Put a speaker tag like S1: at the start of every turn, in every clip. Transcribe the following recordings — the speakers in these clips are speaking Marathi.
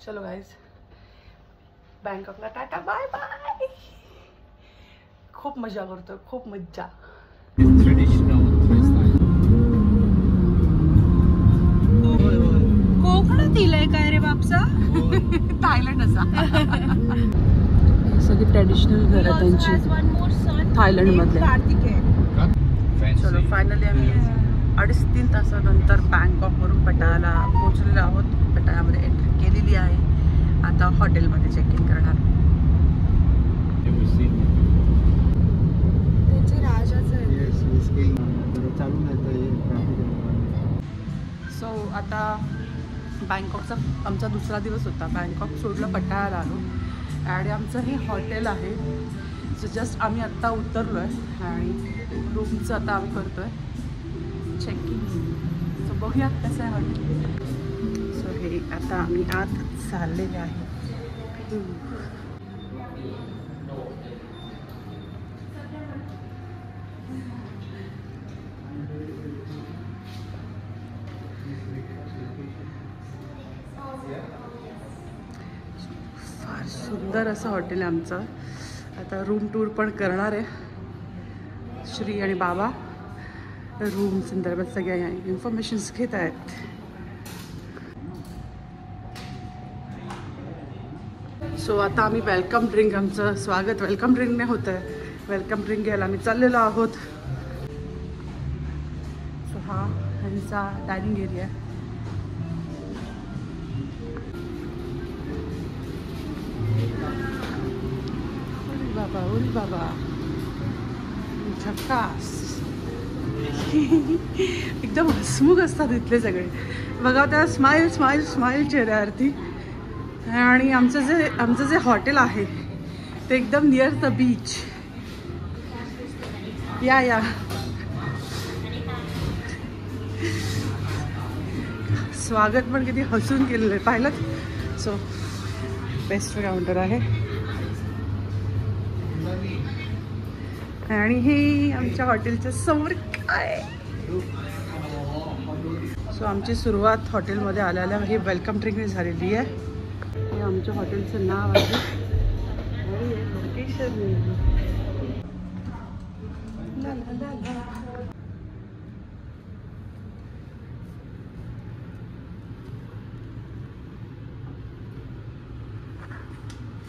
S1: चलो गाइज, बँकॉकला टाटा बाय बाय. खूप मजा करतो, खूप मज्जा. कोकणात दिलंय काय रे बापसा? थायलंड असा. सगळी ट्रेडिशनल घर आहे त्यांची थायलंड मधले. चलो फायनली आम्ही 2.5-3 तासानंतर बँकॉकवरून पटायाला पोहोचलेलो आहोत. पटायामध्ये एंट्री केलेली आहे. आता हॉटेलमध्ये चेक इन करणार. सो आता बँकॉकचा आमचा दुसरा दिवस होता. बँकॉक सोडलं, पटायाला आलो आणि आमचं हे हॉटेल आहे. सो जस्ट आम्ही आत्ता उतरलो आहे आणि रूमचं आता आम्ही करतो आहे चेक इन. सो बघूया कसं आहे हॉटेल. सो हे आता आम्ही आत चाललेले आहे. फार सुंदर असं हॉटेल आहे आमचं. आता रूम टूर पण करणार आहे. श्री आणि बाबा रूम संदर्भात सगळ्या इन्फॉर्मेशन्स घेत आहेत. सो आता आम्ही वेलकम ड्रिंक, आमचं स्वागत वेलकम ड्रिंकने होतं आहे. वेलकम ड्रिंक घ्यायला आम्ही चाललेलो आहोत. सो हा ह्यांचा डायनिंग एरिया आहे. उरी बाबा झक्कास. एकदम हसमुख असतात इथले सगळे. बघा त्या स्माइल स्माइल स्माइल चेहऱ्यावरती. आणि आमचं जे हॉटेल आहे ते एकदम नियर द बीच. या स्वागत पण किती हसून केलेलं आहे पाहिलं. सो बेस्ट काउंटर आहे आणि हे आमच्या हॉटेलच्या समोर काय. सो आमची सुरुवात हॉटेलमध्ये आल्याला हे वेलकम ड्रिंकने झालेली आहे. हे आमच्या हॉटेलचं नाव आहे आणि लोकेशन.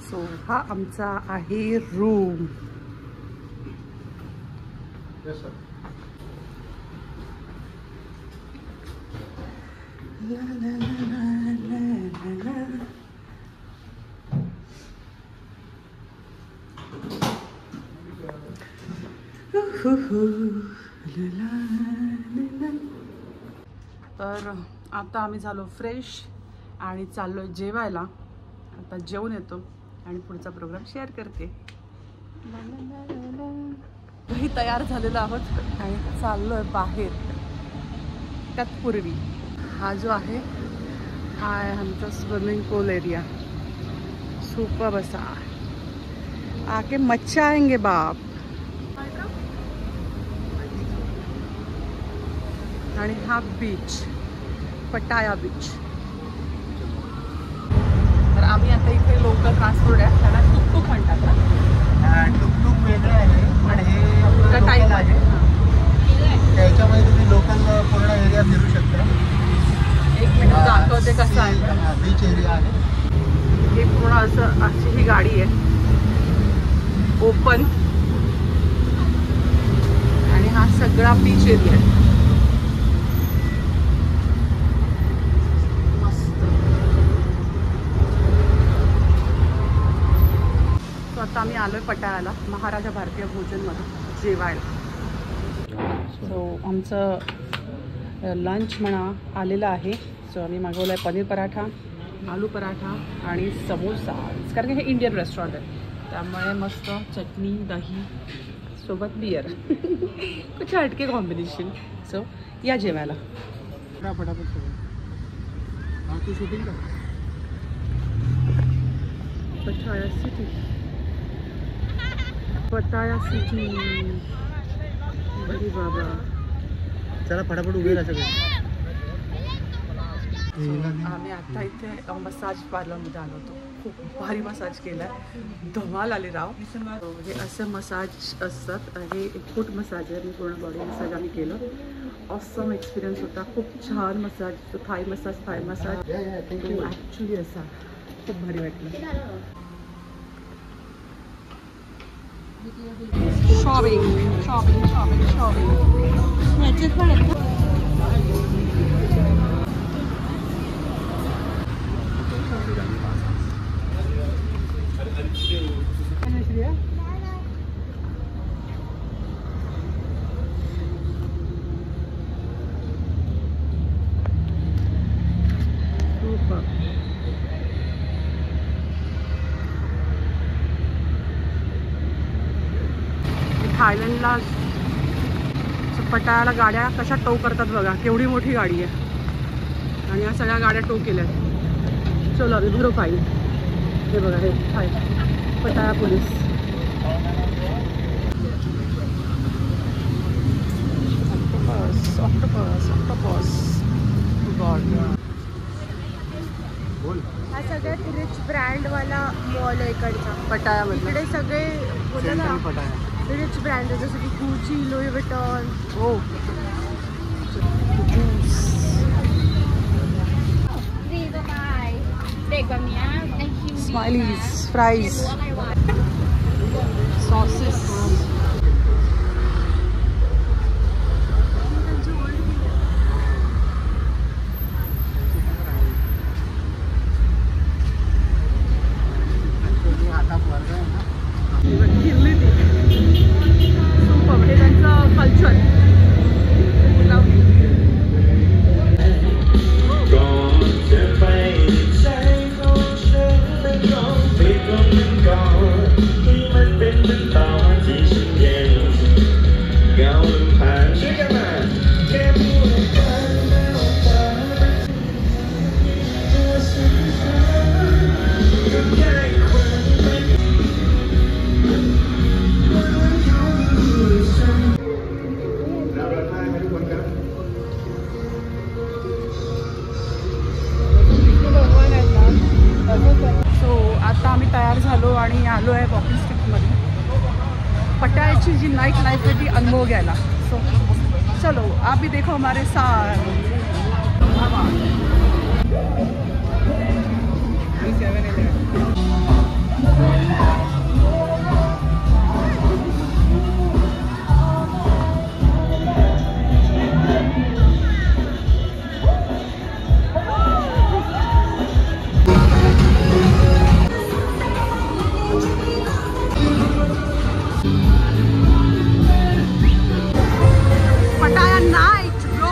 S1: सो हा आमचा आहे room.
S2: Yes, sir.
S1: La la la la la la. तर आता आम्ही झालो फ्रेश आणि चाललो जेवायला. आता जेवून येतो आणि पुढचा प्रोग्राम शेअर करते. घरी तयार झालेलो आहोत आणि चाललो आहे बाहेर. तत्पूर्वी हा जो आहे हा आहे आमचा स्विमिंग पूल एरिया. सुपर बसा आके मच्छा आएंगे बाप. आणि हा बीच पटाया बीच. तर आम्ही आता इथे लोकल ट्रान्सपोर्ट आहे त्याला टुकटुक म्हणतात ना.
S2: टुकटुक वेगळं आहे आणि हे
S1: टाईम आहे.
S2: त्याच्यामध्ये तुम्ही लोकल पूर्ण एरिया फिरू शकता.
S1: एक मिनिट दाखवते कसं आहे.
S2: बीच एरिया आहे
S1: हे पूर्ण असं अशी ही गाडी आहे ओपन आणि हा सगळा बीच एरिया आहे. मस्त. तो आता आम्ही आलोय पटायाला महाराजा भारतीय भोजनमध्ये जेवायला. सो आमचं लंच म्हणा आलेलं आहे. सो आम्ही मागवलं आहे पनीर पराठा, आलू पराठा आणि समोसा. कारण की हे इंडियन रेस्टॉरंट आहे त्यामुळे मस्त चटणी दही सोबत बियर. कुछ हटके कॉम्बिनेशन. सो या जेवायला.
S2: फटाफट तू शूटिंग कर.
S1: पटाया सिटी. पटाया सिटी. अरे बाबा
S2: चला फटाफट उभे राहा सगळे.
S1: आम्ही आता इथे मसाज पार्लरमध्ये आलो होतो. खूप भारी मसाज केला आहे, धमाल आली राव. हे असं मसाज असतात. हे एक फूट मसाज आहे. मी पूर्ण बॉडी मसाज आम्ही केलं. ऑसम एक्सपिरियन्स होता. खूप छान मसाज. थाय मसाज ॲक्च्युली असा खूप भारी वाटलं. शॉपिंग शॉपिंग शॉपिंग शॉपिंग याच्यात पण आहे. थायलंडला पटायाला गाड्या कशा टो करतात बघा. केवढी मोठी गाडी आहे आणि या सगळ्या गाड्या टो केल्या आहेत. चलो अभी भरो फाईन. हे बघा हे पटाया पोलीस. Octopus octopus God.
S3: हा सगळ्यात रिच ब्रँडवाला मॉल आहे इकडचा
S1: पटायामध्ये.
S3: इकडे सगळे बोलतो ना
S2: पटाया
S3: रिच ब्रँड आहे, जसं की गुची, लुई विटॉन.
S1: हो स्माइलीज फ्राईज सॉसेस. फिरली ती खूप. हे त्यांचं कल्चर. आता आम्ही तयार झालो आणि आलो आहे वॉकिंग स्ट्रीटमध्ये. पटायाची जी नाईट लाईफ आहे ती अनुभव घ्यायला. सो चलो आप भी देखो हमारे साथ. पटाया नाईट ब्रो.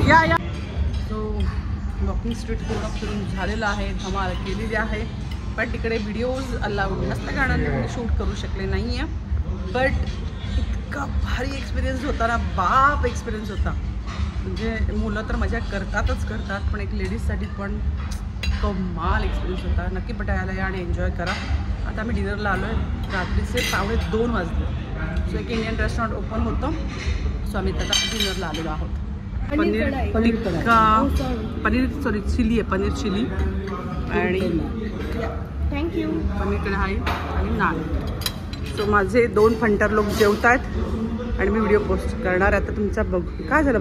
S1: या सो वॉकिंग स्ट्रीट पूर्ण फिरून झालेलं आहे. धमाल केलेली आहे. बट तिकडे व्हिडिओज अलाउड नसल्या कारणाने मी शूट करू शकले नाही आहे. बट इतका भारी एक्सपिरियन्स होता ना, बाप एक्सपिरियन्स होता. म्हणजे मुलं तर मजा करतातच करतात, पण एक लेडीजसाठी पण कमाल एक्सपिरियन्स होता. नक्की पटायाला या आणि एन्जॉय करा. आता आम्ही डिनरला आलो आहे. रात्रीचे 2:15 वाजले. सो एक इंडियन रेस्टॉरंट ओपन होतं. सो आम्ही त्याचा डिनरला आलेलो आहोत. पनीर चिली आहे. पनीर चिली आणि
S3: थँक्यू.
S1: पनीर कढाई आणि नान. सो माझे 2 फंटर लोक जेवत आहेत आणि मी व्हिडिओ पोस्ट करणार आहे. आता तुमचा बघ काय झालं.